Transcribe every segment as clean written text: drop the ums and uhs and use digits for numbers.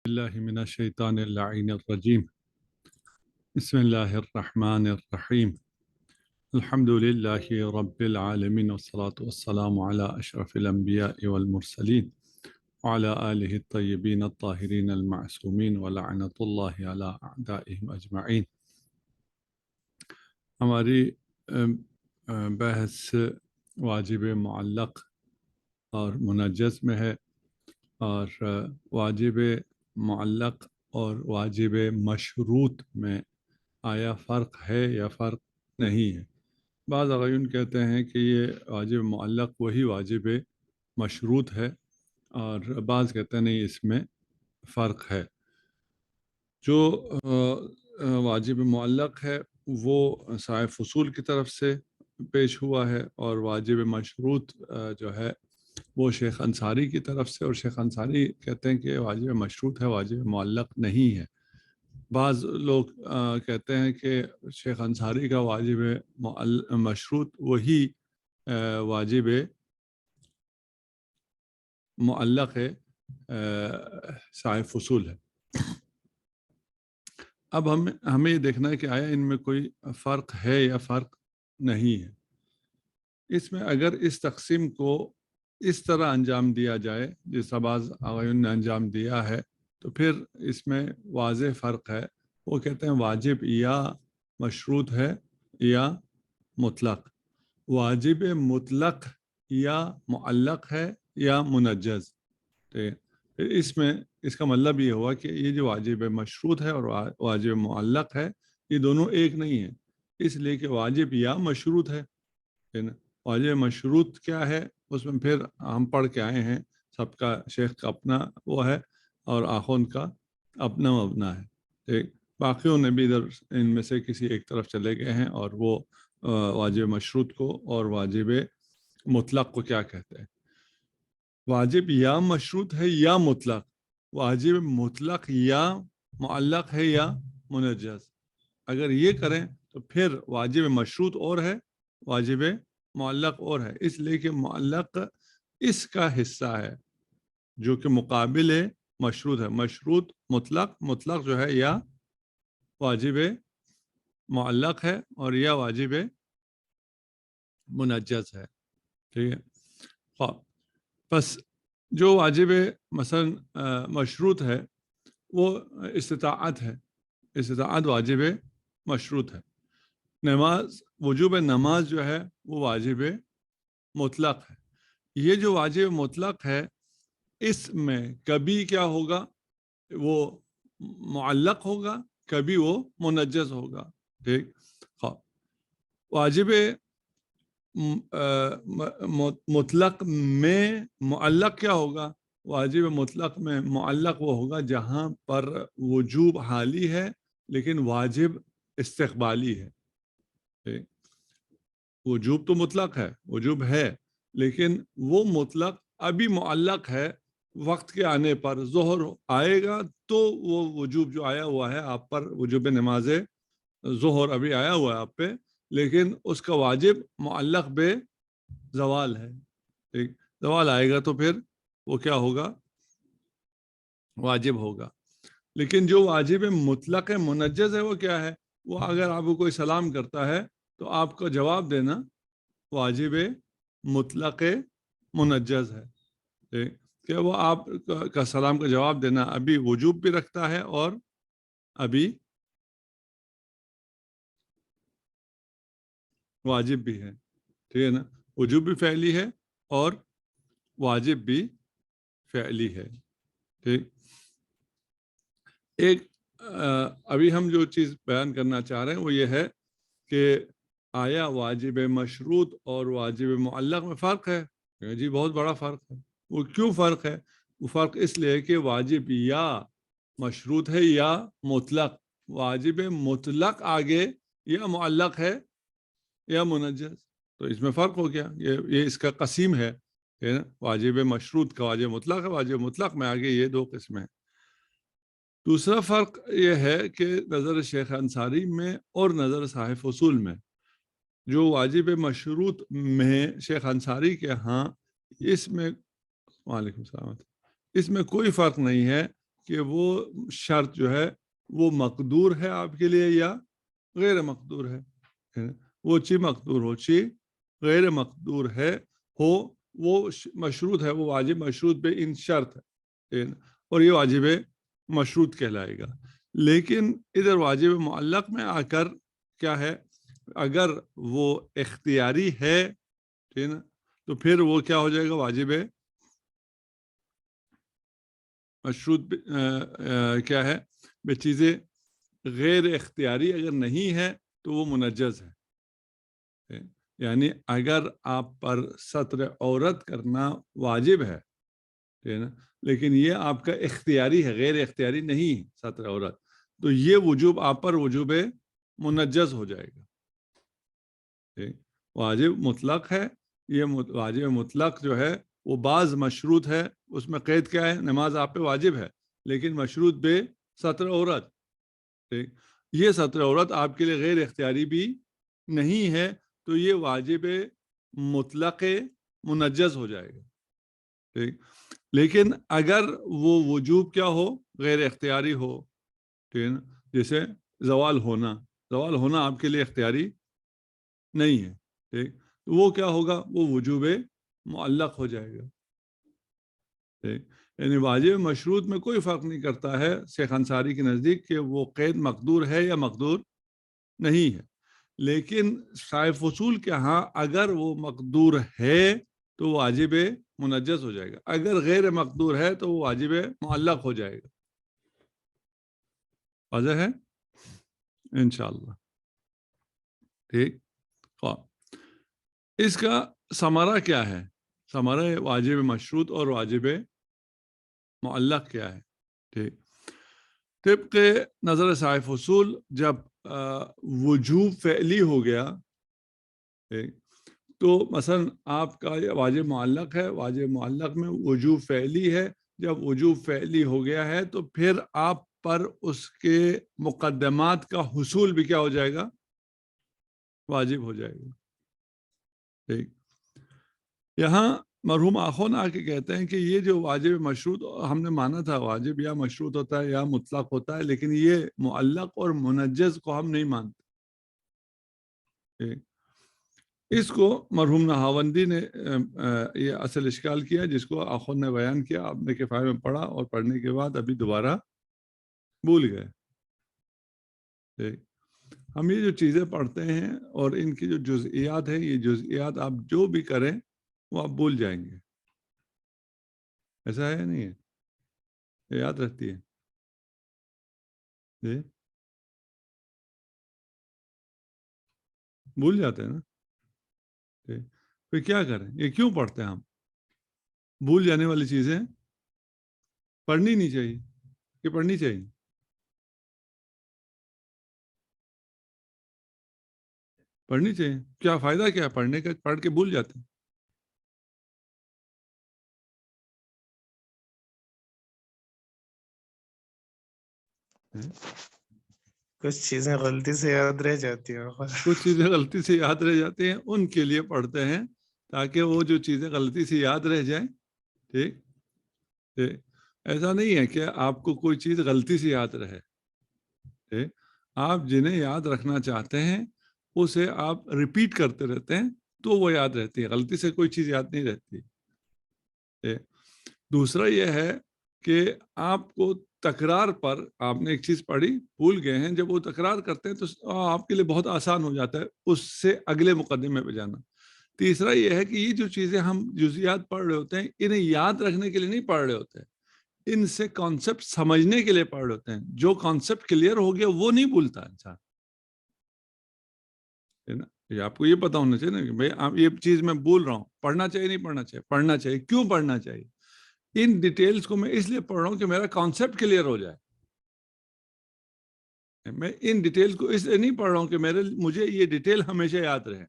بالله من الشيطان اللعين الرجيم. بسم الله الرحمن الرحيم. الحمد لله رب العالمين، والصلاة والسلام على أشرف الأنبياء والمرسلين وعلى آله الطيبين الطاهرين المعصومين ولعنة الله على أعدائهم أجمعين. ہماری بحث واجب معلق اور منجز میں ہے، اور واجب معلق اور واجب مشروط میں آیا فرق ہے یا فرق نہیں ہے؟ بعض اغیون کہتے ہیں کہ یہ واجب معلق وہی واجب مشروط ہے، اور بعض کہتے ہیں نہیں، اس میں فرق ہے۔ جو واجب معلق ہے وہ صاحب فصول کی طرف سے پیش ہوا ہے، اور واجب مشروط جو ہے وہ شیخ انصاری کی طرف سے، اور شیخ انصاری کہتے ہیں کہ واجب مشروط ہے، واجب معلق نہیں ہے۔ بعض لوگ کہتے ہیں کہ شیخ انصاری کا واجب مشروط وہی واجب معلق صاحب فصول ہے۔ اب ہمیں یہ دیکھنا ہے کہ آیا ان میں کوئی فرق ہے یا فرق نہیں ہے۔ اس میں اگر اس تقسیم کو اس طرح انجام دیا جائے جس بعض اغیون نے انجام دیا ہے، تو پھر اس میں واضح فرق ہے۔ وہ کہتے ہیں واجب یا مشروط ہے یا مطلق، واجب مطلق یا معلق ہے یا منجز۔ پھر اس میں اس کا مطلب یہ ہوا کہ یہ جو واجب مشروط ہے اور واجب معلق ہے، یہ دونوں ایک نہیں ہیں، اس لیے کہ واجب یا مشروط ہے نا۔ واجب مشروط کیا ہے اس میں پھر ہم پڑھ کے آئے ہیں، سب کا شیخ کا اپنا وہ ہے اور آخوند کا اپنا مبنا ہے۔ باقیوں نے بھی ادھر ان میں سے کسی ایک طرف چلے گئے ہیں، اور وہ واجب مشروط کو اور واجب مطلق کو کیا کہتے ہیں۔ واجب یا مشروط ہے یا مطلق، واجب مطلق یا معلق ہے یا منجز۔ اگر یہ کریں تو پھر واجب مشروط اور ہے، واجب معلق اور ہے، اس لیے کہ معلق اس کا حصہ ہے جو کہ مقابل مشروط ہے۔ مشروط مطلق، مطلق جو ہے یا واجب معلق ہے اور یا واجب منجز ہے، ٹھیک ہے۔ بس جو واجب مثلا مشروط ہے وہ استطاعت ہے، استطاعت واجب مشروط ہے۔ نماز، وجوب نماز جو ہے وہ واجب مطلق ہے۔ یہ جو واجب مطلق ہے اس میں کبھی کیا ہوگا، وہ معلق ہوگا، کبھی وہ منجز ہوگا، ٹھیک۔ واجب مطلق میں معلق کیا ہوگا؟ واجب مطلق میں معلق وہ ہوگا جہاں پر وجوب حالی ہے لیکن واجب استقبالی ہے۔ وجوب تو مطلق ہے، وجوب ہے، لیکن وہ مطلق ابھی معلق ہے وقت کے آنے پر۔ ظہر آئے گا تو وہ وجوب جو آیا ہوا ہے آپ پر، وجوب نماز ظہر ابھی آیا ہوا ہے آپ پہ، لیکن اس کا واجب معلق بے زوال ہے۔ ٹھیک، زوال آئے گا تو پھر وہ کیا ہوگا، واجب ہوگا۔ لیکن جو واجب مطلق منجز ہے وہ کیا ہے؟ وہ اگر آپ کو کوئی سلام کرتا ہے تو آپ کو جواب دینا واجب مطلق منجز ہے، ٹھیک، کہ وہ آپ کا سلام کا جواب دینا ابھی وجوب بھی رکھتا ہے اور ابھی واجب بھی ہے، ٹھیک ہے نا۔ وجوب بھی فعلی ہے اور واجب بھی فعلی ہے، ٹھیک۔ ایک ابھی ہم جو چیز بیان کرنا چاہ رہے ہیں وہ یہ ہے کہ آیا واجب مشروط اور واجب معلق میں فرق ہے؟ جی بہت بڑا فرق ہے۔ وہ کیوں فرق ہے؟ وہ فرق اس لیے کہ واجب یا مشروط ہے یا مطلق، واجب مطلق آگے یا معلق ہے یا منجز، تو اس میں فرق ہو گیا۔ یہ اس کا قسم ہے، واجب مشروط کا واجب مطلق ہے، واجب مطلق میں آگے یہ دو قسمیں ہیں۔ دوسرا فرق یہ ہے کہ نظر شیخ انصاری میں اور نظر صاحب فصول میں، جو واجب مشروط میں شیخ انصاری کے ہاں اس میں، وعلیکم السلام، اس میں کوئی فرق نہیں ہے کہ وہ شرط جو ہے وہ مقدور ہے آپ کے لیے یا غیر مقدور ہے. وہ چی مقدور ہو، چی غیر مقدور ہے ہو، وہ مشروط ہے، وہ واجب مشروط بے ان شرط ہے، اور یہ واجب مشروط کہلائے گا. لیکن ادھر واجب معلق میں آ کر کیا ہے، اگر وہ اختیاری ہے ٹھیک نا، تو پھر وہ کیا ہو جائے گا، واجب مشروط کیا ہے بے چیزیں غیر اختیاری اگر نہیں ہے تو وہ منجز ہے. یعنی اگر آپ پر ستر عورت کرنا واجب ہے ٹھیک ہے نا، لیکن یہ آپ کا اختیاری ہے، غیر اختیاری نہیں ہے ستر عورت، تو یہ وجوب آپ پر وجوب منجز ہو جائے گا. واجب مطلق ہے، یہ واجب مطلق جو ہے وہ بعض مشروط ہے، اس میں قید کیا ہے، نماز آپ پہ واجب ہے لیکن مشروط بے ستر عورت. یہ ستر عورت آپ کے لیے غیر اختیاری بھی نہیں ہے، تو یہ واجب مطلق منجز ہو جائے گا. ٹھیک، لیکن اگر وہ وجوب کیا ہو، غیر اختیاری ہو ٹھیک ہے نا، جیسے زوال ہونا آپ کے لیے اختیاری نہیں ہے ٹھیک، وہ کیا ہوگا، وہ وجوب معلق ہو جائے گا. ٹھیک، یعنی واجب مشروط میں کوئی فرق نہیں کرتا ہے شیخ انصاری کے نزدیک کہ وہ قید مقدور ہے یا مقدور نہیں ہے، لیکن صاحب اصول کے ہاں اگر وہ مقدور ہے تو وہ واجب منجز ہو جائے گا، اگر غیر مقدور ہے تو وہ واجب معلق ہو جائے گا. واضح ہے انشاءاللہ. ٹھیک، اس کا ثمرہ کیا ہے، ثمرہ واجب مشروط اور واجب معلق کیا ہے. ٹھیک، طبق نظر صاحب اصول جب وجوب فعلی ہو گیا تو مثلا آپ کا واجب معلق ہے، واجب معلق میں وجوب فعلی ہے، جب وجوب فعلی ہو گیا ہے تو پھر آپ پر اس کے مقدمات کا حصول بھی کیا ہو جائے گا، واجب ہو جائے گا. ٹھیک، یہاں مرحوم آخون آ کے کہتے ہیں کہ یہ جو واجب مشروط ہم نے مانا تھا واجب یا مشروط ہوتا ہے یا مطلق ہوتا ہے، لیکن یہ معلق اور منجز کو ہم نہیں مانتے. اس کو مرحوم نہاوندی نے یہ اصل اشکال کیا جس کو آخون نے بیان کیا، آپ نے کفایہ میں پڑھا اور پڑھنے کے بعد ابھی دوبارہ بھول گئے. ہم یہ جو چیزیں پڑھتے ہیں اور ان کی جو جزئیات ہیں، یہ جزئیات آپ جو بھی کریں وہ آپ بھول جائیں گے. ایسا ہے نہیں ہے، یاد رہتی ہے جی، بھول جاتے ہیں نا. پھر کیا کریں، یہ کیوں پڑھتے ہیں ہم، بھول جانے والی چیزیں پڑھنی نہیں چاہیے کہ پڑھنی چاہیے. پڑھنی چاہیے، کیا فائدہ کیا ہے پڑھنے کا، پڑھ کے بھول جاتے ہیں. کچھ چیزیں غلطی سے یاد رہ جاتی ہیں، کچھ چیزیں غلطی سے یاد رہ جاتی ہیں، ان کے لیے پڑھتے ہیں تاکہ وہ جو چیزیں غلطی سے یاد رہ جائیں. ٹھیک، ایسا نہیں ہے کہ آپ کو کوئی چیز غلطی سے یاد رہے. آپ جنہیں یاد رکھنا چاہتے ہیں اسے آپ ریپیٹ کرتے رہتے ہیں تو وہ یاد رہتی ہے، غلطی سے کوئی چیز یاد نہیں رہتی. دوسرا یہ ہے کہ آپ کو تکرار پر، آپ نے ایک چیز پڑھی بھول گئے ہیں، جب وہ تکرار کرتے ہیں تو آپ کے لیے بہت آسان ہو جاتا ہے اس سے اگلے مقدمے پہ جانا. تیسرا یہ ہے کہ یہ جو چیزیں ہم جزیات پڑھ رہے ہوتے ہیں انہیں یاد رکھنے کے لیے نہیں پڑھ رہے ہوتے ہیں، ان سے کانسیپٹ سمجھنے کے لیے پڑھ رہے ہوتے ہیں. جو کانسیپٹ کلیئر ہو گیا وہ نہیں بھولتا انسان. آپ کو یہ پتا ہونا چاہیے نا کہ بھائی آپ یہ چیز میں بھول رہا ہوں، پڑھنا چاہیے نہیں پڑھنا چاہیے، پڑھنا چاہیے. کیوں پڑھنا چاہیے؟ ان ڈیٹیلز کو میں اس لیے پڑھ رہا ہوں کہ میرا کانسیپٹ کلیئر ہو جائے. میں ان ڈیٹیلز کو اس لیے نہیں پڑھ رہا ہوں کہ مجھے یہ ڈیٹیل ہمیشہ یاد رہے.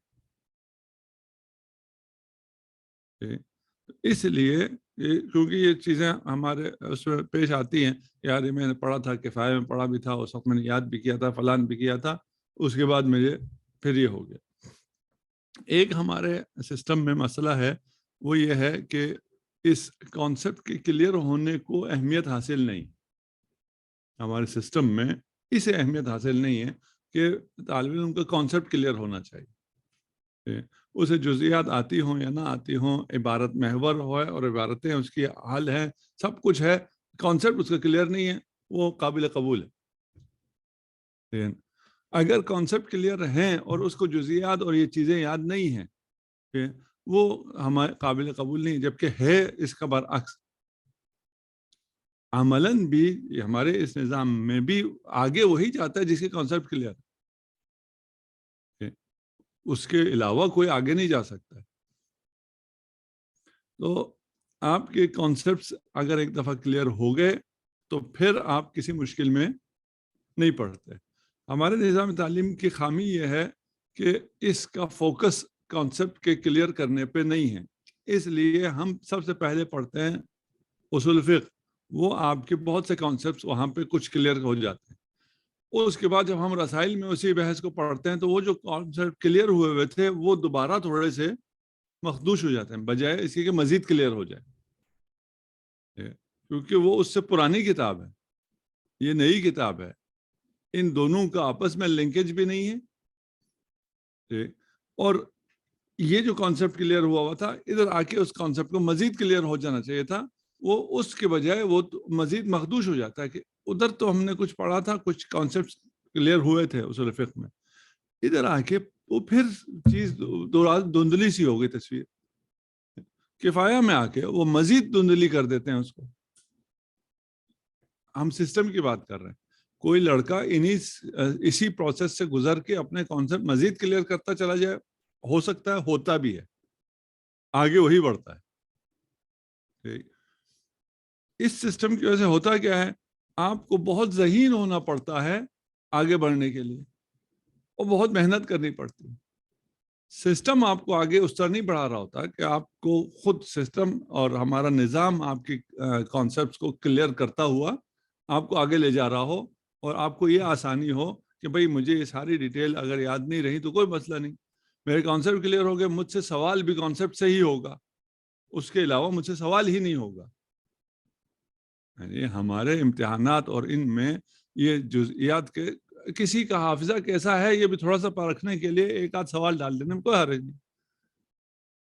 اس لیے کیونکہ یہ چیزیں ہمارے اس میں پیش آتی ہیں، یار یہ میں نے پڑھا تھا، کفایہ میں پڑھا بھی تھا، اس وقت میں نے یاد بھی کیا تھا، فلان بھی کیا تھا، اس کے بعد مجھے پھر یہ ہو گیا. ایک ہمارے سسٹم میں مسئلہ ہے، وہ یہ ہے کہ اس کانسیپٹ کے کلیئر ہونے کو اہمیت حاصل نہیں. ہمارے سسٹم میں اسے اہمیت حاصل نہیں ہے کہ طالب علم کا کانسیپٹ کلیئر ہونا چاہیے، اسے جزئیات آتی ہوں یا نہ آتی ہوں، عبارت محور ہو اور عبارتیں اس کی حل ہیں، سب کچھ ہے، کانسیپٹ اس کا کلیئر نہیں ہے، وہ قابل قبول ہے۔ اگر کانسیپٹ کلیئر ہیں اور اس کو جزئیات اور یہ چیزیں یاد نہیں ہیں، وہ ہمارے قابل قبول نہیں، جبکہ ہے اس کا برعکس۔ عملاً بھی ہمارے اس نظام میں بھی آگے وہی جاتا ہے جس کے کانسیپٹ کلیئر ہے، اس کے علاوہ کوئی آگے نہیں جا سکتا ہے۔ تو آپ کے کانسیپٹس اگر ایک دفعہ کلیئر ہو گئے تو پھر آپ کسی مشکل میں نہیں پڑتے۔ ہمارے نظام تعلیم کی خامی یہ ہے کہ اس کا فوکس کانسیپٹ کے کلیئر کرنے پہ نہیں ہے، اس لیے ہم سب سے پہلے پڑھتے ہیں اصول فقہ، وہ آپ کے بہت سے کانسیپٹس وہاں پہ کچھ کلیئر ہو جاتے ہیں۔ اس کے بعد جب ہم رسائل میں اسی بحث کو پڑھتے ہیں تو وہ جو کانسیپٹ کلیئر ہوئے تھے وہ دوبارہ تھوڑے سے مخدوش ہو جاتے ہیں، بجائے اس کے مزید کلیئر ہو جائے، کیونکہ وہ اس سے پرانی کتاب ہے، یہ نئی کتاب ہے، ان دونوں کا آپس میں لنکیج بھی نہیں ہے، اور یہ جو کانسیپٹ کلیئر ہوا تھا ادھر آ کے اس کانسیپٹ کو مزید کلیئر ہو جانا چاہیے تھا، وہ اس کے بجائے وہ مزید مخدوش ہو جاتا ہے کہ ادھر تو ہم نے کچھ پڑھا تھا، کچھ کانسیپٹ کلیئر ہوئے تھے اصول فقہ میں، ادھر آ کے وہ پھر چیز دھندلی سی ہو گئی، تصویر کفایہ میں آ کے وہ مزید دھندلی کر دیتے ہیں اس کو۔ ہم سسٹم کی بات کر رہے ہیں، کوئی لڑکا اسی پروسیس سے گزر کے اپنے کانسیپٹ مزید کلیئر کرتا چلا جائے، ہو سکتا ہے، ہوتا بھی ہے، آگے وہی بڑھتا ہے۔ اس سسٹم کی وجہ سے ہوتا کیا ہے، آپ کو بہت ذہین ہونا پڑتا ہے آگے بڑھنے کے لیے، اور بہت محنت کرنی پڑتی ہے۔ سسٹم آپ کو آگے اس طرح نہیں بڑھا رہا ہوتا کہ آپ کو خود سسٹم اور ہمارا نظام آپ کی کانسیپٹس کو کلیئر کرتا ہوا آپ کو آگے لے جا رہا ہو، اور آپ کو یہ آسانی ہو کہ بھئی مجھے یہ ساری ڈیٹیل اگر یاد نہیں رہی تو کوئی مسئلہ نہیں، میرے کانسیپٹ کلیئر ہو گئے، مجھ سے سوال بھی کانسیپٹ سے ہی ہوگا، اس کے علاوہ مجھ سے سوال ہی نہیں ہوگا۔ یعنی ہمارے امتحانات اور ان میں یہ جزئیات کے کسی کا حافظہ کیسا ہے یہ بھی تھوڑا سا پرکھنے کے لیے ایک آدھ سوال ڈال دینے میں کوئی حرج نہیں،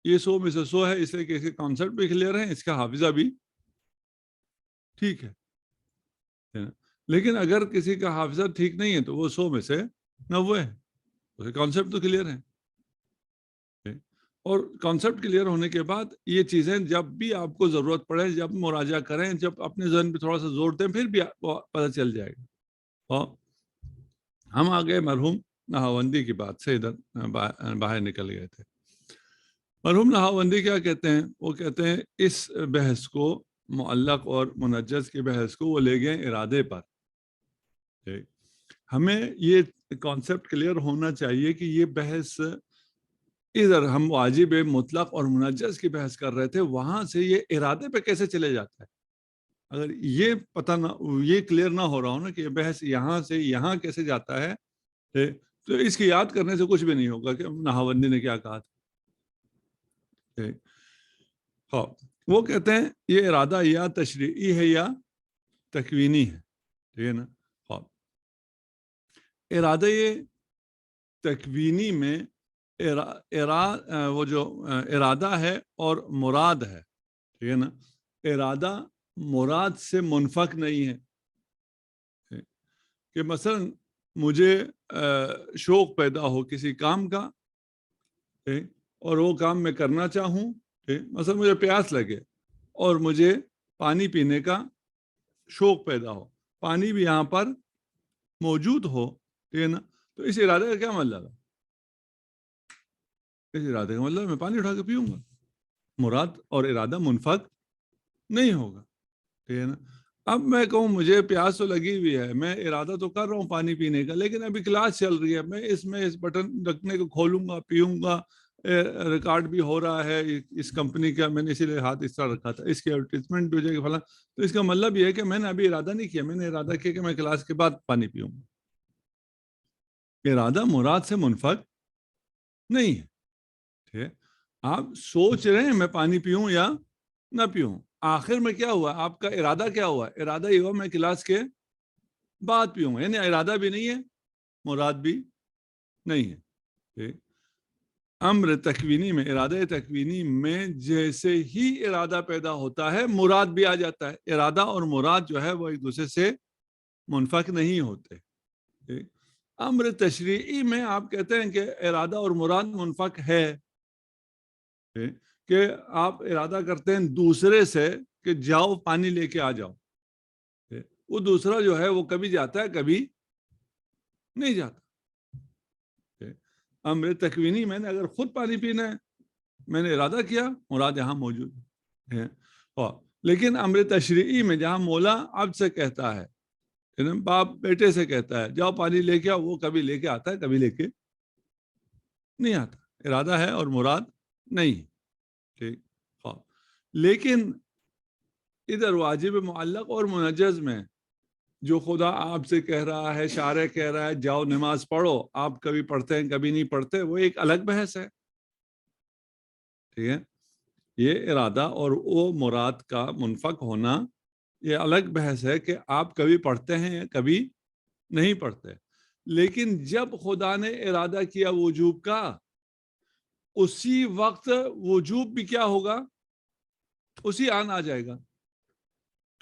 یہ 100 میں سے 100 ہے، اس لیے کہ اس کے کانسیپٹ بھی کلیئر ہیں، اس کا حافظہ بھی ٹھیک ہے۔ لیکن اگر کسی کا حافظہ ٹھیک نہیں ہے تو وہ 100 میں سے 90 ہے، اس کے کانسیپٹ تو کلیئر ہیں۔ اور کانسیپٹ کلیئر ہونے کے بعد یہ چیزیں جب بھی آپ کو ضرورت پڑے، جب مراجعہ کریں، جب اپنے ذہن پہ تھوڑا سا زور دیں، پھر بھی پتہ چل جائے گا۔ اور ہم آگے مرحوم نہاوندی کی بات سے ادھر باہر نکل گئے تھے۔ مرحوم نہاوندی کیا کہتے ہیں؟ وہ کہتے ہیں اس بحث کو، معلق اور منجز کی بحث کو، وہ لے گئے ارادے پر۔ ہمیں یہ کانسیپٹ کلیئر ہونا چاہیے کہ یہ بحث ادھر ہم واجب مطلق اور منجز کی بحث کر رہے تھے، وہاں سے یہ ارادے پہ کیسے چلے جاتا ہے۔ اگر یہ پتہ نہ، یہ کلیئر نہ ہو رہا ہو نا کہ یہ بحث یہاں سے یہاں کیسے جاتا ہے، تو اس کی یاد کرنے سے کچھ بھی نہیں ہوگا کہ نہاوندی نے کیا کہا تھا۔ ہاں، وہ کہتے ہیں یہ ارادہ یا تشریعی ہے یا تکوینی ہے، ٹھیک ہے نا۔ ہاں، ارادہ یہ تکوینی میں وہ جو ارادہ ہے اور مراد ہے، ٹھیک ہے نا، ارادہ مراد سے منفک نہیں ہے کہ مثلا مجھے شوق پیدا ہو کسی کام کا، اور وہ کام میں کرنا چاہوں، مثلا مجھے پیاس لگے اور مجھے پانی پینے کا شوق پیدا ہو، پانی بھی یہاں پر موجود ہو، ٹھیک ہے نا، تو اس ارادے کا کیا مطلب ہے؟ اس ارادے کا مطلب میں پانی اٹھا کے پیوں گا، مراد اور ارادہ منفک نہیں ہوگا، ٹھیک ہے نا۔ اب میں کہوں مجھے پیاس تو لگی ہوئی ہے، میں ارادہ تو کر رہا ہوں پانی پینے کا، لیکن ابھی کلاس چل رہی ہے، میں اس بٹن رکھنے کو کھولوں گا، پیوں گا، ریکارڈ بھی ہو رہا ہے اس کمپنی کا، میں نے اسی لیے ہاتھ اس طرح رکھا تھا، اس کی ایڈورٹیزمنٹ بھی ہو جائے گی فلاں، تو اس کا مطلب یہ ہے کہ میں نے ابھی ارادہ نہیں کیا، میں نے ارادہ کیا کہ میں کلاس کے بعد پانی پیوں گا۔ ارادہ مراد سے منفک نہیں ہے، ٹھیک ہے۔ آپ سوچ رہے ہیں میں پانی پیوں یا نہ پیوں، آخر میں کیا ہوا؟ آپ کا ارادہ کیا ہوا؟ ارادہ یہ ہوا میں کلاس کے بات بھی ہوں، یعنی ارادہ بھی نہیں ہے، مراد بھی نہیں ہے. امر تکوینی میں، ارادہ تکوینی میں جیسے ہی ارادہ پیدا ہوتا ہے مراد بھی آ جاتا ہے. ارادہ اور مراد جو ہے وہ ایک دوسرے سے منفک نہیں ہوتے. امر تشریعی میں آپ کہتے ہیں کہ ارادہ اور مراد منفک ہے، کہ آپ ارادہ کرتے ہیں دوسرے سے کہ جاؤ پانی لے کے آ جاؤ، وہ دوسرا جو ہے وہ کبھی جاتا ہے کبھی نہیں جاتا. امر تکوینی میں نے اگر خود پانی پینا ہے، میں نے ارادہ کیا، مراد یہاں موجود ہے. لیکن امر تشریعی میں جہاں مولا عبد سے کہتا ہے، باپ بیٹے سے کہتا ہے جاؤ پانی لے کے آؤ، وہ کبھی لے کے آتا ہے کبھی لے کے نہیں آتا. ارادہ ہے اور مراد نہیں. ٹھیک. لیکن ادھر واجب معلق اور منجز میں جو خدا آپ سے کہہ رہا ہے، شارع کہہ رہا ہے جاؤ نماز پڑھو، آپ کبھی پڑھتے ہیں کبھی نہیں پڑھتے، وہ ایک الگ بحث ہے. ٹھیک ہے. یہ ارادہ اور وہ مراد کا منفک ہونا یہ الگ بحث ہے کہ آپ کبھی پڑھتے ہیں کبھی نہیں پڑھتے. لیکن جب خدا نے ارادہ کیا وجوب کا، اسی وقت وجوب بھی کیا ہوگا، اسی آن آ جائے گا،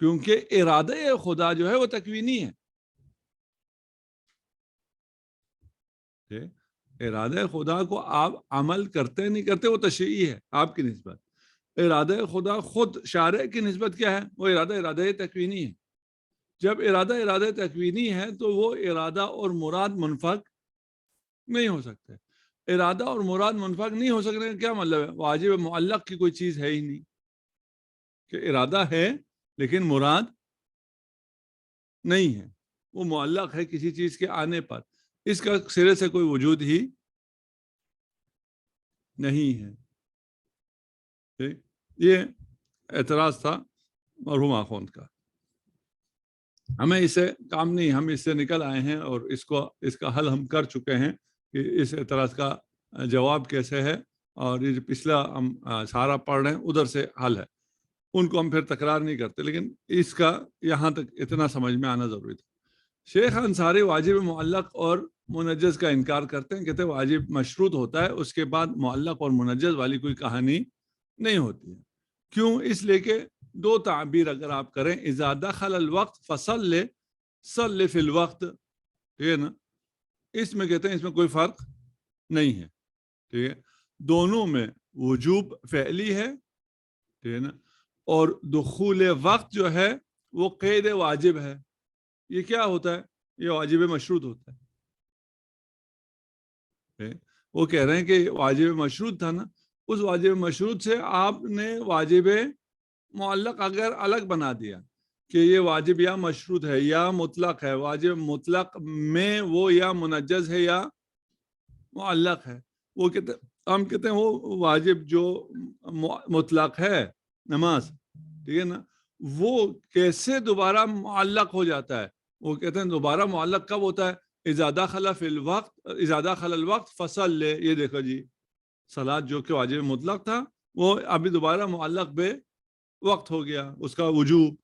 کیونکہ ارادہ خدا جو ہے وہ تکوینی ہے. ارادہ خدا کو آپ عمل کرتے نہیں کرتے وہ تشریعی ہے آپ کی نسبت. ارادہ خدا خود شارع کی نسبت کیا ہے، وہ ارادہ تکوینی ہے. جب ارادہ تکوینی ہے تو وہ ارادہ اور مراد منفک نہیں ہو سکتے. ارادہ اور مراد منفک نہیں ہو سکنے کا کیا مطلب ہے؟ واجب معلق کی کوئی چیز ہے ہی نہیں، کہ ارادہ ہے لیکن مراد نہیں ہے، وہ معلق ہے کسی چیز کے آنے پر، اس کا سرے سے کوئی وجود ہی نہیں ہے. یہ اعتراض تھا مرحوم آخوند کا. ہمیں اسے کام نہیں، ہم اس سے نکل آئے ہیں اور اس کا حل ہم کر چکے ہیں کہ اس اعتراض کا جواب کیسے ہے، اور یہ پچھلا ہم سارا پڑھ رہے ہیں ادھر سے حل ہے، ان کو ہم پھر تکرار نہیں کرتے، لیکن اس کا یہاں تک اتنا سمجھ میں آنا ضروری تھا. شیخ انصاری واجب معلق اور منجز کا انکار کرتے ہیں، کہتے ہیں واجب مشروط ہوتا ہے، اس کے بعد معلق اور منجز والی کوئی کہانی نہیں ہوتی ہے. کیوں؟ اس لیے کہ دو تعبیر اگر آپ کریں، اذا دخل الوقت فصل صل فی الوقت، ٹھیک ہے نا، اس میں کہتے ہیں اس میں کوئی فرق نہیں ہے. ٹھیک ہے. دونوں میں وجوب فعلی ہے، ٹھیک ہے نا، اور دخول وقت جو ہے وہ قید واجب ہے. یہ کیا ہوتا ہے؟ یہ واجب مشروط ہوتا ہے. وہ کہہ رہے ہیں کہ واجب مشروط تھا نا، اس واجب مشروط سے آپ نے واجب معلق اگر الگ بنا دیا کہ یہ واجب یا مشروط ہے یا مطلق ہے، واجب مطلق میں وہ یا منجز ہے یا معلق ہے. وہ کہتے ہم کہتے ہیں وہ واجب جو مطلق ہے نماز، ٹھیک ہے نا، وہ کیسے دوبارہ معلق ہو جاتا ہے؟ وہ کہتے ہیں دوبارہ معلق کب ہوتا ہے؟ اذا دخل فی الوقت، اذا دخل الوقت فصل. یہ دیکھو جی، صلاۃ جو کہ واجب مطلق تھا وہ ابھی دوبارہ معلق بے وقت ہو گیا، اس کا وجوب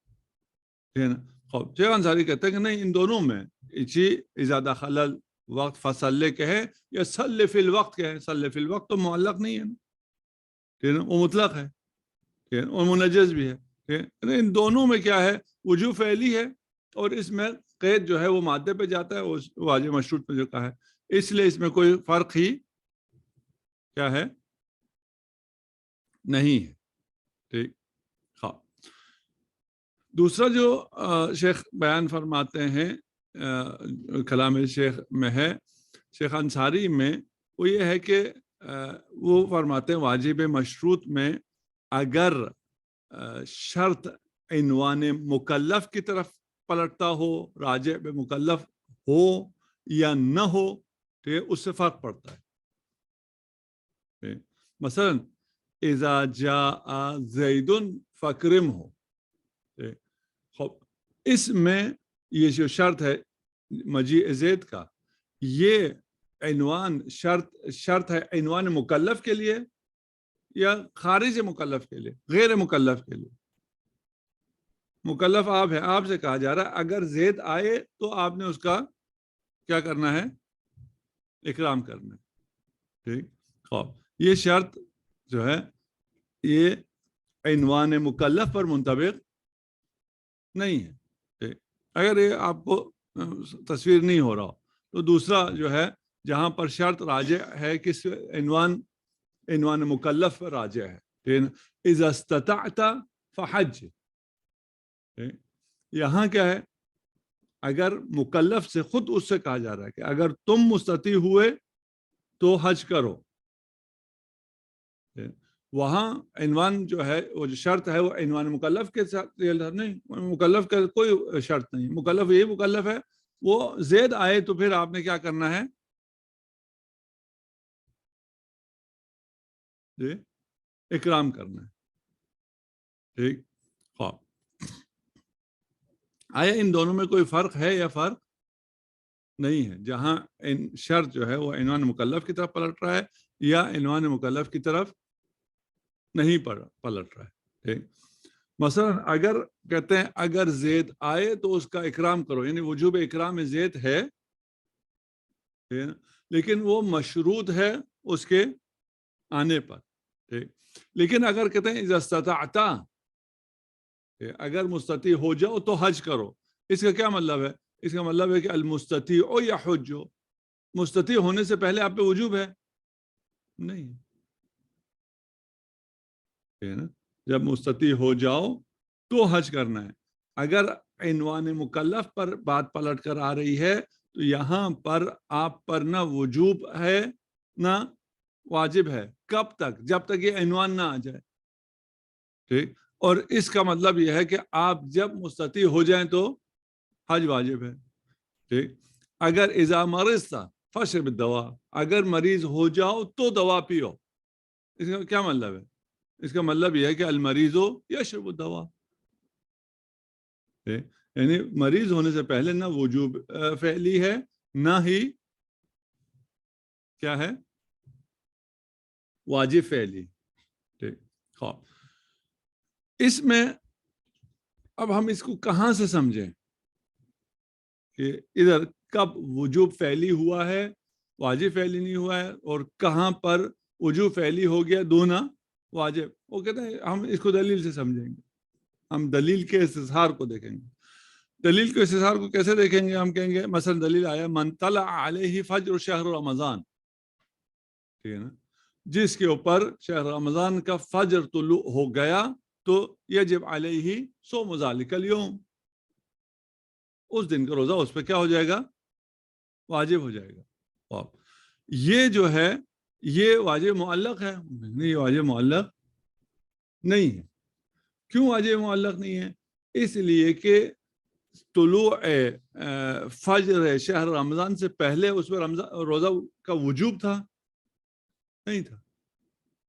ہے نا. خوب شیخ انصاری کہتے ہیں کہ نہیں، ان دونوں میں اذا دخل الوقت فصل کہے یا صل فی الوقت کہے، صل فی الوقت تو معلق نہیں ہے نا، وہ مطلق ہے اور منجز بھی ہے. ان دونوں میں کیا ہے؟ وجوب فعلی ہے، اور اس میں قید جو ہے وہ مادے پہ جاتا ہے، واجب مشروط پہ جو کہا ہے، اس لیے اس میں کوئی فرق ہی کیا ہے نہیں ہے. ٹھیک. ہاں. دوسرا جو شیخ بیان فرماتے ہیں کلام شیخ میں ہے، شیخ انصاری میں، وہ یہ ہے کہ وہ فرماتے ہیں واجب مشروط میں اگر شرط عنوان مکلف کی طرف پلٹتا ہو، راجع بے مکلف ہو یا نہ ہو، تو اس سے فرق پڑتا ہے. مثلا اذا جاء زید فاکرم ہو، اس میں یہ جو شرط ہے مجیء زید کا، یہ عنوان شرط ہے عنوان مکلف کے لیے یا خارج مکلف کے لیے، غیر مکلف کے لیے؟ مکلف آپ ہیں، آپ سے کہا جا رہا ہے اگر زید آئے تو آپ نے اس کا کیا کرنا ہے؟ اکرام کرنا ہے. ٹھیک. خوب یہ شرط جو ہے یہ عنوان مکلف پر منطبق نہیں ہے. ٹھیک. اگر یہ آپ کو تصویر نہیں ہو رہا تو دوسرا جو ہے جہاں پر شرط راجع ہے کس عنوان مکلف پر راجع ہے، اذا استطعت فحج. یہاں کیا ہے؟ اگر مکلف سے خود اس سے کہا جا رہا ہے کہ اگر تم مستطیع ہوئے تو حج کرو. وہاں عنوان جو ہے وہ جو شرط ہے وہ عنوان مکلف کے ساتھ نہیں، مکلف کا کوئی شرط نہیں. مکلف یہی مکلف ہے وہ زید آئے تو پھر آپ نے کیا کرنا ہے؟ جی اکرام کرنا ہے. ٹھیک. خواب آیا ان دونوں میں کوئی فرق ہے یا فرق نہیں ہے؟ جہاں شرط جو ہے وہ عنوان مکلف کی طرف پلٹ رہا ہے یا عنوان مکلف کی طرف نہیں پلٹ رہا ہے. ٹھیک. مثلا اگر کہتے ہیں اگر زید آئے تو اس کا اکرام کرو، یعنی وجوب اکرام زید ہے لیکن وہ مشروط ہے اس کے آنے پر. ٹھیک. لیکن اگر کہتے ہیں اذا استطعت، اگر مستطیع ہو جاؤ تو حج کرو، اس کا کیا مطلب ہے؟ اس کا مطلب ہے کہ المستطیع یحج، مستطیع ہونے سے پہلے آپ پہ وجوب ہے نہیں. جب مستطیع ہو جاؤ تو حج کرنا ہے. اگر عنوان مکلف پر بات پلٹ کر آ رہی ہے تو یہاں پر آپ پر نہ وجوب ہے نہ واجب ہے. کب تک؟ جب تک یہ عنوان نہ آ جائے. ٹھیک. اور اس کا مطلب یہ ہے کہ آپ جب مستطیع ہو جائیں تو حج واجب ہے. ٹھیک. اگر اذا مرضت فاشرب الدواء، اگر مریض ہو جاؤ تو دوا پیو، اس کا کیا مطلب ہے؟ اس کا مطلب یہ ہے کہ المریض یشرب الدواء. یعنی مریض ہونے سے پہلے نہ وجوب فعلی ہے نہ ہی کیا ہے واجب فعلی. ٹھیک. خواب اس میں اب ہم اس کو کہاں سے سمجھیں کہ ادھر کب وجوب فعلی ہوا ہے واجب فعلی نہیں ہوا ہے، اور کہاں پر وجوب فعلی ہو گیا دونا واجب. وہ کہتے ہیں ہم اس کو دلیل سے سمجھیں گے، ہم دلیل کے استظہار کو دیکھیں گے. دلیل کے استظہار کو کیسے دیکھیں گے؟ ہم کہیں گے مثلا دلیل آیا من طلع علیہ فجر شہر رمضان، ٹھیک ہے نا، جس کے اوپر شہر رمضان کا فجر طلوع ہو گیا تو یجب علیہ صوم ذلک اليوم، اس دن کا روزہ اس پہ کیا ہو جائے گا؟ واجب ہو جائے گا. یہ جو ہے یہ واجب معلق ہے؟ نہیں، یہ واجب معلق نہیں ہے. کیوں واجب معلق نہیں ہے؟ اس لیے کہ طلوع فجر شہر رمضان سے پہلے اس پر روزہ کا وجوب تھا؟ نہیں تھا.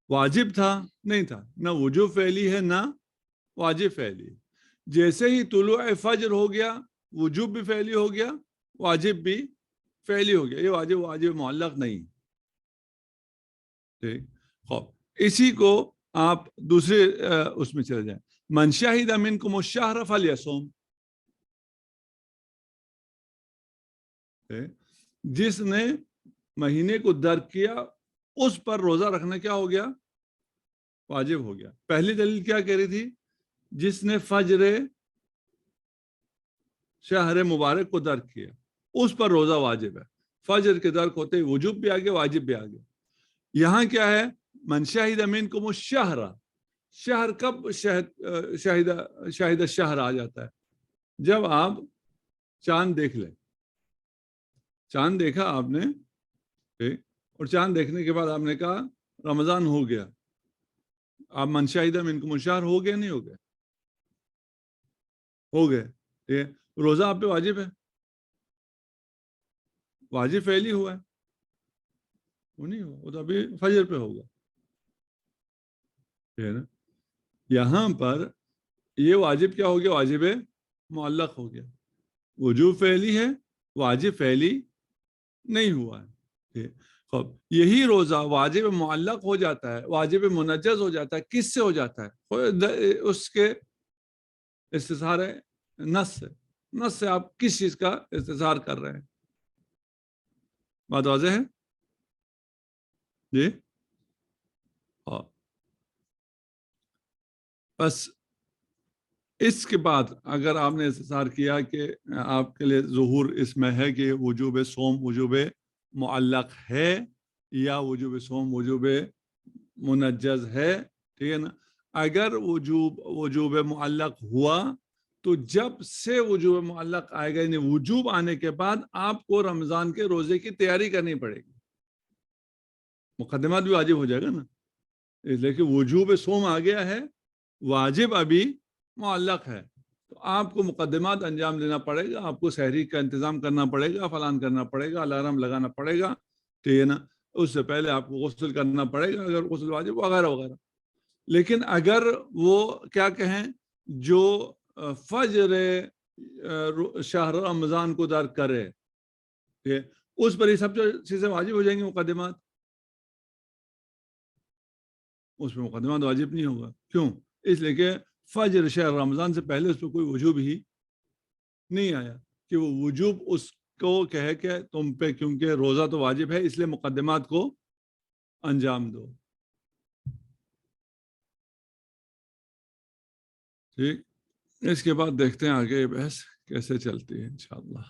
واجب تھا؟ نہیں تھا. نہ وجوب فعلی ہے نہ واجب فعلی. جیسے ہی طلوع فجر ہو گیا وجوب بھی فعلی ہو گیا، واجب بھی فعلی ہو گیا. یہ واجب معلق نہیں. ٹھیک. خوب اسی کو آپ دوسرے اس میں چلے جائیں. من شہد منکم الشہر فلیصم، جس نے مہینے کو درک کیا اس پر روزہ رکھنا کیا ہو گیا؟ واجب ہو گیا. پہلی دلیل کیا کہہ رہی تھی؟ جس نے فجر شہر مبارک کو درک کیا اس پر روزہ واجب ہے. فجر کے درک ہوتے ہی وجوب بھی آگے واجب بھی آگے. یہاں کیا ہے؟ من شہد منکم الشہر، شہر کب شاہد شہر آ جاتا ہے؟ جب آپ چاند دیکھ لیں. چاند دیکھا آپ نے اور چاند دیکھنے کے بعد آپ نے کہا رمضان ہو گیا، آپ من شہد منکم الشہر ہو گیا نہیں ہو گیا؟ ہو گئے. روزہ آپ پہ واجب ہے، واجب فعلی ہوا ہے؟ وہ نہیں ہوا، وہ تو ابھی فجر پہ ہوگا. یہاں پر یہ واجب کیا ہو گیا؟ واجب معلق ہو گیا. وجوب فعلی ہے، واجب فعلی نہیں ہوا ہے. یہی روزہ واجب معلق ہو جاتا ہے، واجب منجز ہو جاتا ہے. کس سے ہو جاتا ہے؟ اس کے استظہار ہے نص سے، نص سے آپ کس چیز کا استظہار کر رہے ہیں؟ بات واضح ہے جی؟ بس اس کے بعد اگر آپ نے استظہار کیا کہ آپ کے لیے ظہور اس میں ہے کہ وجوب صوم وجوب معلق ہے یا وجوب صوم وجوب منجز ہے، ٹھیک ہے نا؟ اگر وجوب معلق ہوا تو جب سے وجوب معلق آئے گا، یعنی وجوب آنے کے بعد آپ کو رمضان کے روزے کی تیاری کرنی پڑے گی، مقدمات بھی واجب ہو جائے گا نا، اس لیے کہ وجوب صوم آ گیا ہے، واجب ابھی معلق ہے، تو آپ کو مقدمات انجام دینا پڑے گا، آپ کو سحری کا انتظام کرنا پڑے گا، فلان کرنا پڑے گا، الارم لگانا پڑے گا، ٹھیک ہے نا؟ اس سے پہلے آپ کو غسل کرنا پڑے گا اگر غسل واجب وغیرہ وغیرہ۔ لیکن اگر وہ کیا کہیں جو فجر شہر رمضان کو درک کرے، اس پر یہ سب چیزیں واجب ہو جائیں گی، مقدمات، اس میں مقدمات واجب نہیں ہوگا۔ کیوں؟ اس لیے کہ فجر شہر رمضان سے پہلے اس پہ کوئی وجوب ہی نہیں آیا کہ وہ وجوب اس کو کہے کہ تم پہ کیونکہ روزہ تو واجب ہے اس لیے مقدمات کو انجام دو، ٹھیک؟ اس کے بعد دیکھتے ہیں آگے بحث کیسے چلتی ہے انشاءاللہ۔